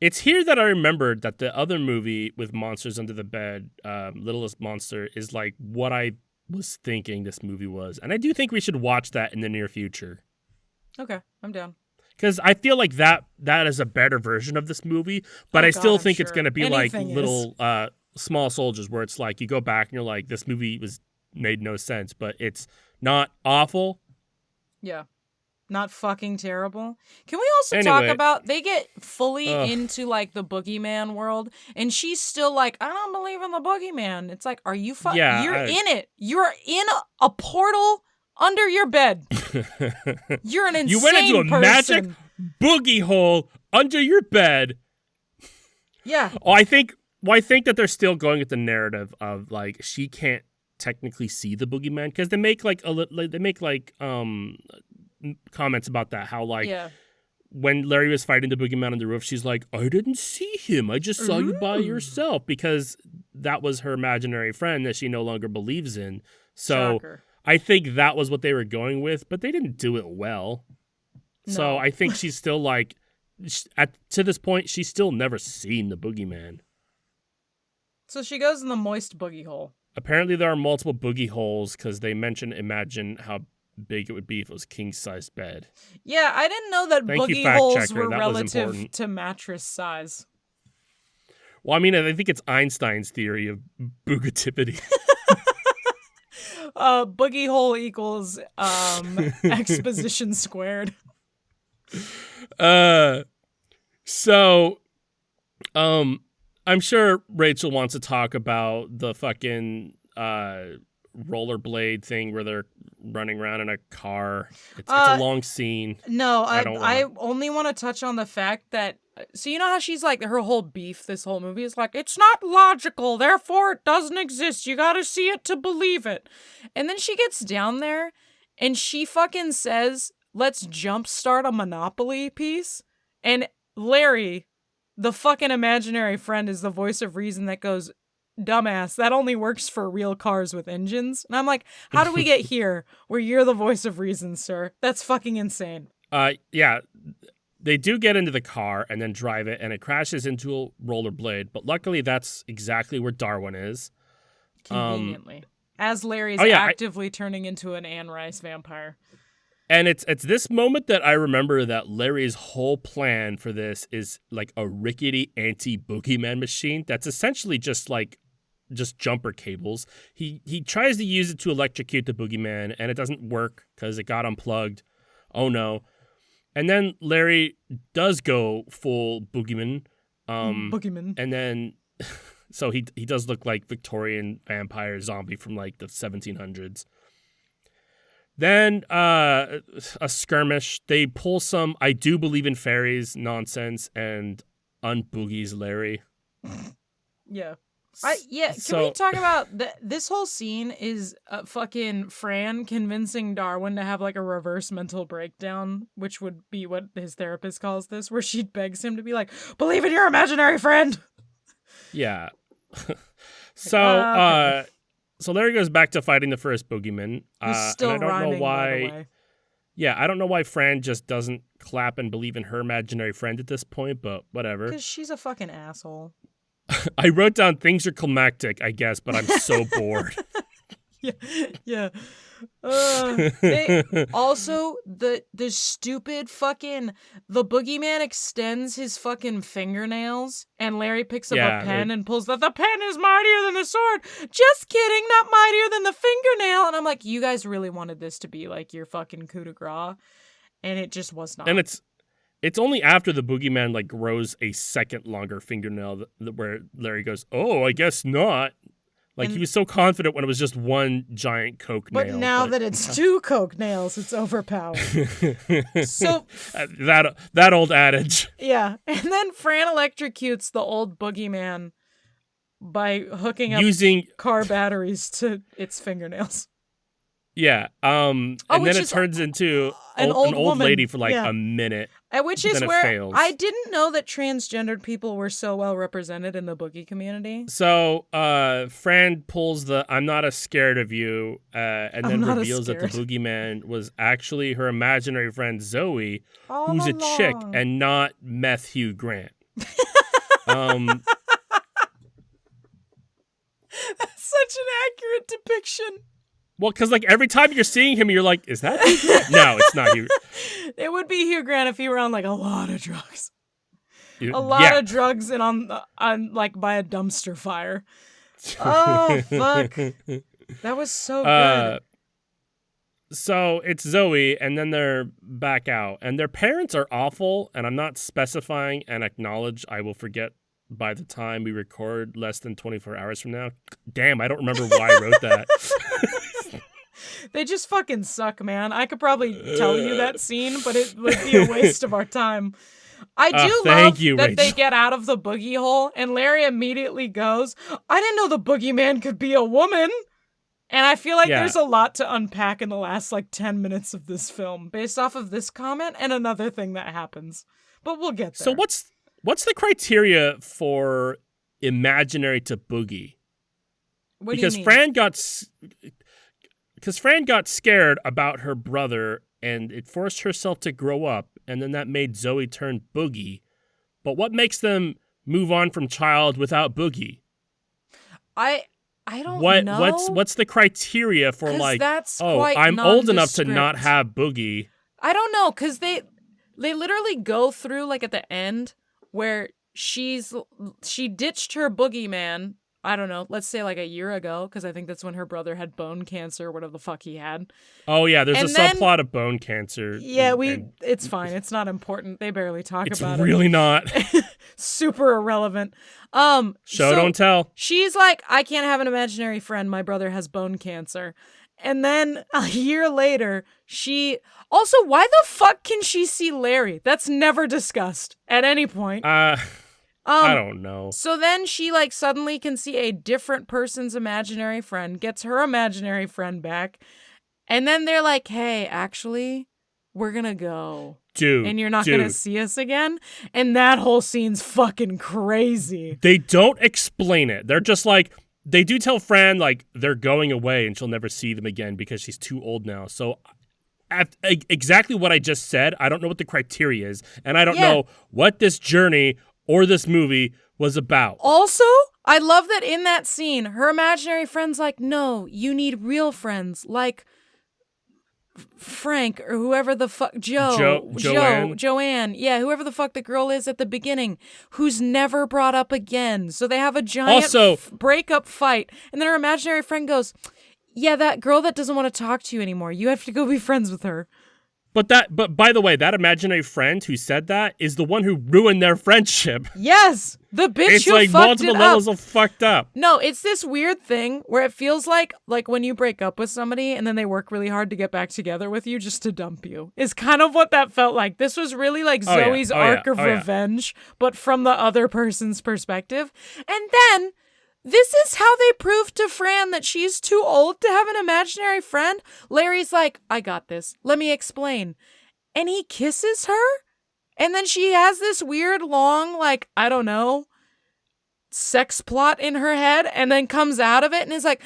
It's here that I remembered that the other movie with monsters under the bed, Littlest Monster, is like what I was thinking this movie was. And I do think we should watch that in the near future.
Okay, I'm down.
Because I feel like that is a better version of this movie, but I still think it's going to be
anything
like little small soldiers where it's like you go back and you're like, this movie made no sense, but it's not awful.
Yeah. Not fucking terrible. Can we also talk about they get fully into like the boogeyman world, and she's still like, I don't believe in the boogeyman. It's like, are you fucking? Yeah, you're in it. You're in a portal under your bed. You're an insane
You went into a
person.
magic boogie hole under your bed.
Yeah.
Oh, I think that they're still going with the narrative of like she can't technically see the boogeyman because they make comments about that, how like when Larry was fighting the boogeyman on the roof, she's like, I didn't see him, I just saw you by yourself, because that was her imaginary friend that she no longer believes in. So Shocker. I think that was what they were going with, but they didn't do it well. No. So I think she's still like to this point she's still never seen the boogeyman.
So she goes in the moist boogie hole. Apparently
there are multiple boogie holes because they imagine how big it would be if it was king-sized bed.
Yeah, I didn't know that boogie holes were relative to mattress size.
Well, I mean, I think it's Einstein's theory of boogativity.
Boogie hole equals exposition squared.
So, I'm sure Rachel wants to talk about the fucking rollerblade thing where they're running around in a car. It's a long scene.
No, I only want to touch on the fact that, so you know how she's like, her whole beef this whole movie is like, it's not logical, therefore it doesn't exist, you gotta see it to believe it. And then she gets down there and she fucking says, let's jumpstart a Monopoly piece. And Larry, the fucking imaginary friend, is the voice of reason that goes, dumbass, that only works for real cars with engines. And I'm like, how do we get here where you're the voice of reason, sir? That's fucking insane.
Yeah, they do get into the car and then drive it, and it crashes into a rollerblade. But luckily, that's exactly where Darwin is.
Conveniently. As Larry's actively turning into an Anne Rice vampire.
And it's this moment that I remember that Larry's whole plan for this is like a rickety anti-boogeyman machine that's essentially just jumper cables. He tries to use it to electrocute the boogeyman, and it doesn't work because it got unplugged. Oh no. And then Larry does go full boogeyman.
Boogeyman.
And then So he does look like Victorian vampire zombie from like the 1700s. Then a skirmish. They pull some I do believe in fairies nonsense and unboogies Larry.
Yeah. Can we talk about this whole scene is fucking Fran convincing Darwin to have like a reverse mental breakdown, which would be what his therapist calls this, where she begs him to be like, believe in your imaginary friend.
Yeah. So Larry goes back to fighting the first boogeyman.
He's still
and I don't
rhyming,
know why.
by the way.
Yeah, I don't know why Fran just doesn't clap and believe in her imaginary friend at this point, but whatever.
Because she's a fucking asshole.
I wrote down things are climactic, I guess, but I'm so bored.
Yeah. Also, the stupid fucking the boogeyman extends his fucking fingernails, and Larry picks up a pen and pulls the pen is mightier than the sword. Just kidding, not mightier than the fingernail. And I'm like, you guys really wanted this to be like your fucking coup de grace, and it just was not.
And it's only after the boogeyman like grows a second longer fingernail where Larry goes, "Oh, I guess not." Like, he was so confident when it was just one giant coke nail.
But now that it's two coke nails, it's overpowered. So
that old adage.
Yeah. And then Fran electrocutes the old boogeyman by hooking up using car batteries to its fingernails.
Yeah. And then it turns into an old lady for like a minute.
Which is where I didn't know that transgendered people were so well represented in the boogie community.
So Fran pulls the I'm not as scared of you and then reveals that the boogeyman was actually her imaginary friend Zoe, who's a chick and not Meth Hugh Grant.
That's such an accurate depiction.
Well, because like every time you're seeing him, you're like, is that Hugh Grant? No, it's not Hugh.
It would be Hugh Grant if he were on like a lot of drugs. A lot of drugs and on like by a dumpster fire. Oh, fuck. That was so good.
So it's Zoe, and then they're back out. And their parents are awful, and I'm not specifying and acknowledge I will forget by the time we record less than 24 hours from now. Damn, I don't remember why I wrote that.
They just fucking suck, man. I could probably tell you that scene, but it would be a waste of our time. I do love that they get out of the boogie hole, and Larry immediately goes, I didn't know the boogeyman could be a woman. And I feel like there's a lot to unpack in the last like 10 minutes of this film based off of this comment and another thing that happens. But we'll get there.
So what's the criteria for imaginary to boogie?
What do you mean?
Because Fran got scared about her brother and it forced herself to grow up, and then that made Zoe turn boogie. But what makes them move on from child without boogie?
I don't know.
What's the criteria for like, I'm old enough to not have boogie?
I don't know, because they literally go through like at the end where she ditched her boogeyman. I don't know, let's say like a year ago, because I think that's when her brother had bone cancer, whatever the fuck he had.
Oh, yeah, there's a subplot of bone cancer.
Yeah, it's fine. It's not important. They barely talk about it.
It's really not.
Super irrelevant.
Don't tell.
She's like, I can't have an imaginary friend. My brother has bone cancer. And then a year later, also, why the fuck can she see Larry? That's never discussed at any point.
I don't know.
So then she like suddenly can see a different person's imaginary friend, gets her imaginary friend back, and then they're like, hey, actually, we're gonna go.
Dude.
And you're not gonna see us again? And that whole scene's fucking crazy.
They don't explain it. They're just like, they do tell Fran like they're going away and she'll never see them again because she's too old now. So exactly what I just said, I don't know what the criteria is, and I don't know what this journey or this movie was about.
Also, I love that in that scene, her imaginary friend's like, no, you need real friends, like Frank or whoever the fuck, Joanne. Yeah, whoever the fuck the girl is at the beginning, who's never brought up again. So they have a giant breakup fight. And then her imaginary friend goes, yeah, that girl that doesn't want to talk to you anymore, you have to go be friends with her.
But by the way, that imaginary friend who said that is the one who ruined their friendship.
Yes, the bitch
It's
who
like
fucked
multiple
it
levels
up.
of fucked up.
No, it's this weird thing where it feels like when you break up with somebody and then they work really hard to get back together with you just to dump you. Is kind of what that felt like. This was really like
Oh, yeah.
Zoe's
Oh, yeah.
arc of
Oh, yeah.
revenge, but from the other person's perspective. And then this is how they prove to Fran that she's too old to have an imaginary friend. Larry's like, I got this. Let me explain. And he kisses her. And then she has this weird long, I don't know, sex plot in her head and then comes out of it and is like,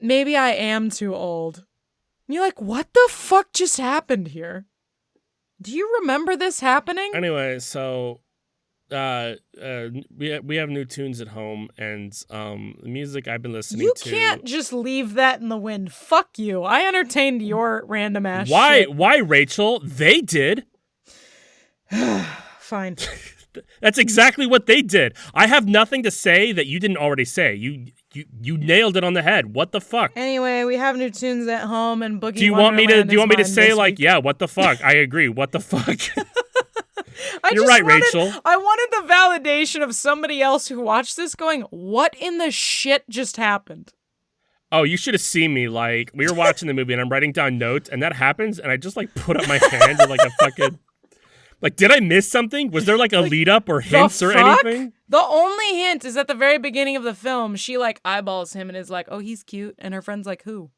maybe I am too old. And you're like, what the fuck just happened here? Do you remember this happening?
Anyway, so we have new tunes at home, and the music I've been listening
You
to.
can't just leave that in the wind. Fuck you. I entertained your random ass
Why?
shit.
Why, Rachel? They did.
Fine.
That's exactly what they did. I have nothing to say that you didn't already say. You nailed it on the head. What the fuck?
Anyway, we have new tunes at home and Boogie
Do you want me to?
Wonderland
Do you want me to
is mine
say
this
like,
week.
yeah? What the fuck? I agree. What the fuck? You're
just
right,
wanted-
Rachel.
I wanted the validation of somebody else who watched this going, what in the shit just happened?
Oh, you should have seen me. Like, we were watching the movie and I'm writing down notes, and that happens, and I just like put up my hand and like a fucking. Like, did I miss something? Was there like a lead up or hints or
fuck?
anything?
The only hint is at the very beginning of the film, she eyeballs him and is like, oh, he's cute. And her friend's like, who?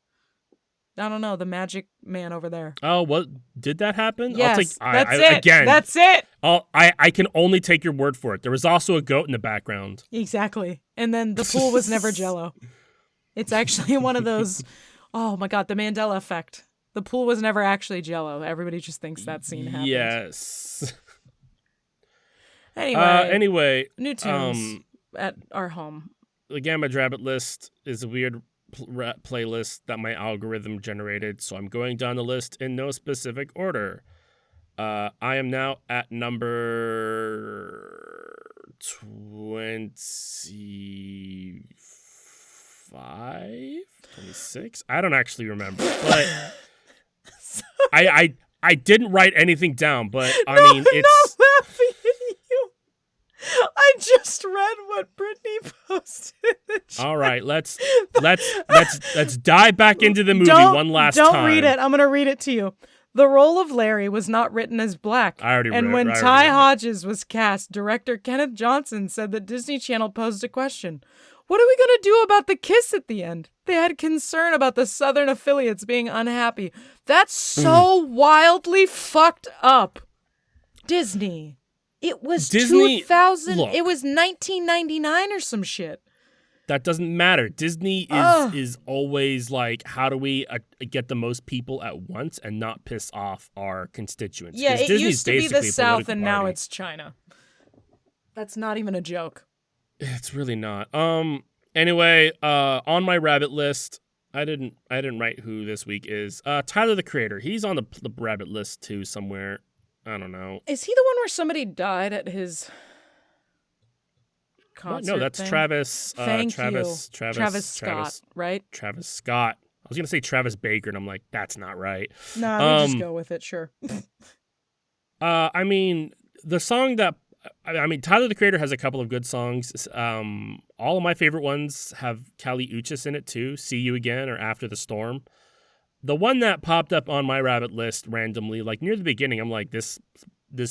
I don't know, the magic man over there.
Oh, what did that happen?
Yes,
I'll
that's it.
Again,
That's it.
I can only take your word for it. There was also a goat in the background.
Exactly. And then the pool was never Jell-O. It's actually one of those, oh my God, the Mandela effect. The pool was never actually Jell-O. Everybody just thinks that scene happened.
Yes.
Anyway, new tunes at our home.
The Gamma Rabbit list is a weird playlist that my algorithm generated, so I'm going down the list in no specific order. I am now at number 25, 26. I don't actually remember, but I didn't write anything down. But I mean, it's
not laughing at you. I just read what Brittany posted.
all right. Let's dive back into the movie one last time.
Don't read it. I'm gonna read it to you. The role of Larry was not written as black.
I already
and
read
when
it.
Ty Hodges was cast, director Kenneth Johnson said that Disney Channel posed a question. What are we going to do about the kiss at the end? They had concern about the Southern affiliates being unhappy. That's so wildly fucked up. Disney. It was
Disney,
2000.
look.
It was 1999 or some shit.
That doesn't matter. Disney is always like, how do we get the most people at once and not piss off our constituents?
Yeah,
'Cause
it
Disney's
used to be the
basically a
South
political
and now
party.
it's China. That's not even a joke.
It's really not. Anyway, on my rabbit list, I didn't write who this week is. Tyler the Creator. He's on the rabbit list too somewhere. I don't know.
Is he the one where somebody died at his concert?
No, that's
thing?
Travis.
Thank
Travis.
you. Travis Scott, right?
Travis Scott. I was gonna say Travis Baker, and I'm like, that's not right.
Nah, we just go with it. Sure.
I mean, the song that Tyler the Creator has a couple of good songs. All of my favorite ones have Kali Uchis in it too. See You Again or After the Storm. The one that popped up on my rabbit list randomly, like near the beginning, I'm like, this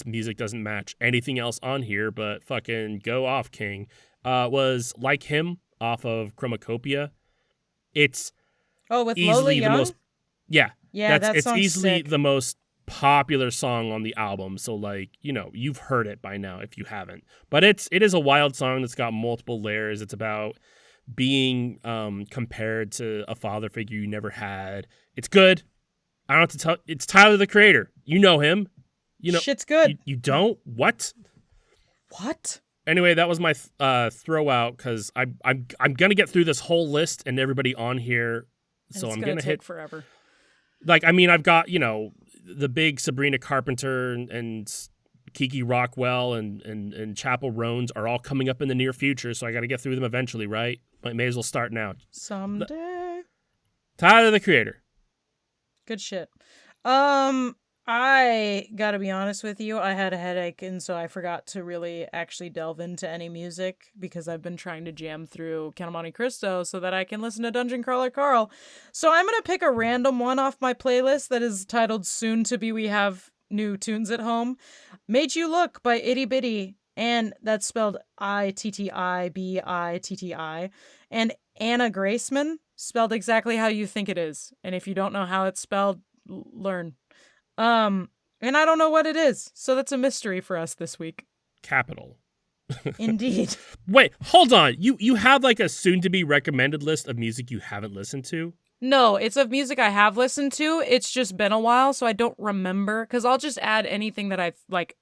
music doesn't match anything else on here, but fucking go off, King. Was Like Him off of Chromacopia. It's
with
easily
Lola
the
Young?
most. Yeah,
That
it's
song's
easily
sick.
the most popular song on the album. So like, you've heard it by now if you haven't. But it is a wild song that's got multiple layers. It's about being compared to a father figure you never had. It's good. I don't have to tell. It's Tyler the Creator. You know him.
Shit's good.
You don't? What?
What?
Anyway, that was my throw out because I'm gonna get through this whole list and everybody on here. So
It's
I'm gonna
take
hit.
forever.
Like, I mean, I've got the big Sabrina Carpenter and Kiki Rockwell and Chapel Roans are all coming up in the near future. So I got to get through them eventually, right? But may as well start now.
Someday.
Tyler the Creator.
Good shit. I gotta be honest with you, I had a headache, and so I forgot to really actually delve into any music because I've been trying to jam through Count of Monte Cristo so that I can listen to Dungeon Crawler Carl. So I'm gonna pick a random one off my playlist that is titled Soon to Be We Have New Tunes at Home. Made You Look by Itty Bitty, and that's spelled Ittibitti, and Anna Graceman, spelled exactly how you think it is. And if you don't know how it's spelled, learn. And I don't know what it is, so that's a mystery for us this week.
Capital.
Indeed.
Wait, hold on. You have like a soon-to-be recommended list of music you haven't listened to?
No, it's of music I have listened to. It's just been a while, so I don't remember. Because I'll just add anything that I like,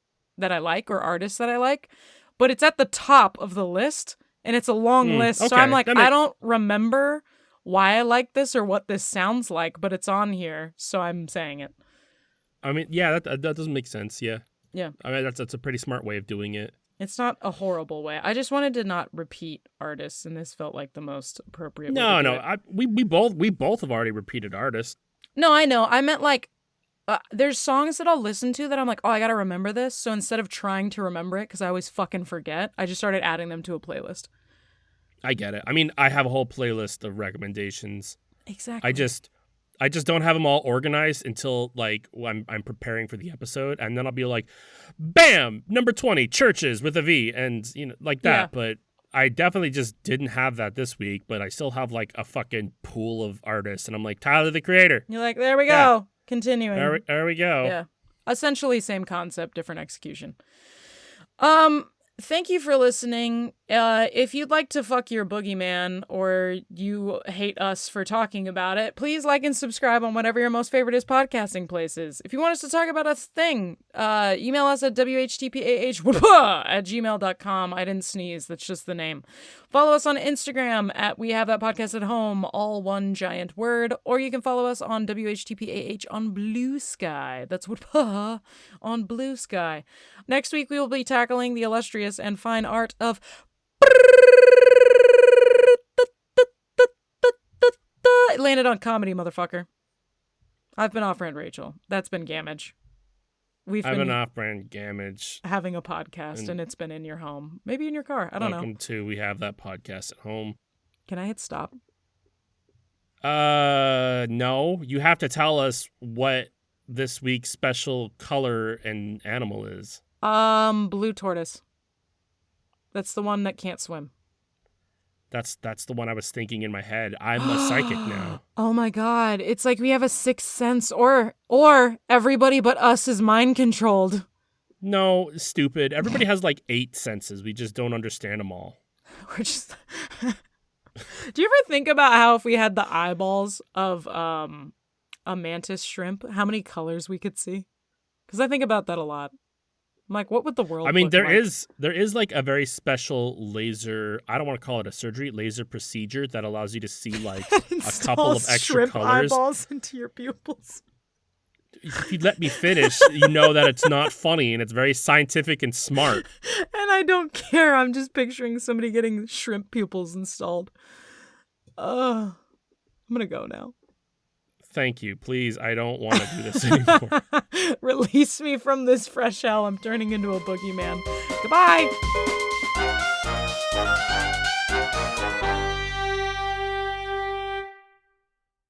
or artists that I like. But it's at the top of the list, and it's a long list.
Okay.
So I'm like, I don't remember why I like this or what this sounds like, but it's on here, so I'm saying it.
I mean, yeah, that doesn't make sense. Yeah.
Yeah.
I mean, that's a pretty smart way of doing it.
It's not a horrible way. I just wanted to not repeat artists, and this felt like the most appropriate way to do it.
We both have already repeated artists.
No, I know. I meant like, there's songs that I'll listen to that I'm like, oh, I gotta remember this. So instead of trying to remember it, because I always fucking forget, I just started adding them to a playlist.
I get it. I mean, I have a whole playlist of recommendations.
Exactly.
I just don't have them all organized until like when I'm preparing for the episode, and then I'll be like, bam, number 20, Churches with a V, and like that.
Yeah.
But I definitely just didn't have that this week, but I still have like a fucking pool of artists, and I'm like, Tyler the Creator.
You're like, there we go.
Yeah.
Continuing.
There we go.
Yeah. Essentially same concept, different execution. Thank you for listening. If you'd like to fuck your boogeyman or you hate us for talking about it, please like and subscribe on whatever your most favorite is podcasting places. If you want us to talk about a thing, email us at whtpah@gmail.com. I didn't sneeze. That's just the name. Follow us on Instagram at We Have That Podcast at Home, all one giant word. Or you can follow us on WHTPAH on Blue Sky. That's what on Blue Sky. Next week, we will be tackling the illustrious and fine art of it landed on comedy, motherfucker. I've been off-brand Rachel. That's been Gamage. I've been
off-brand Gamage.
Having a podcast, and it's been in your home. Maybe in your car. I don't know.
Welcome to We Have That Podcast at Home.
Can I hit stop?
No. You have to tell us what this week's special color and animal is.
Blue tortoise. That's the one that can't swim.
That's the one I was thinking in my head. I'm a psychic now.
Oh my god. It's like we have a sixth sense, or everybody but us is mind controlled.
No, stupid. Everybody has like 8 senses. We just don't understand them all.
We're just Do you ever think about how if we had the eyeballs of a mantis shrimp, how many colors we could see? Because I think about that a lot. I'm like, what would the world look
there
like?
there is like a very special laser, I don't want to call it a surgery, laser procedure that allows you to see like a couple of extra
shrimp
colors.
Eyeballs into your pupils.
If you let me finish, you know that it's not funny and it's very scientific and smart.
And I don't care. I'm just picturing somebody getting shrimp pupils installed. I'm gonna go now.
Thank you. Please, I don't want to do this anymore.
Release me from this fresh hell. I'm turning into a boogeyman. Goodbye.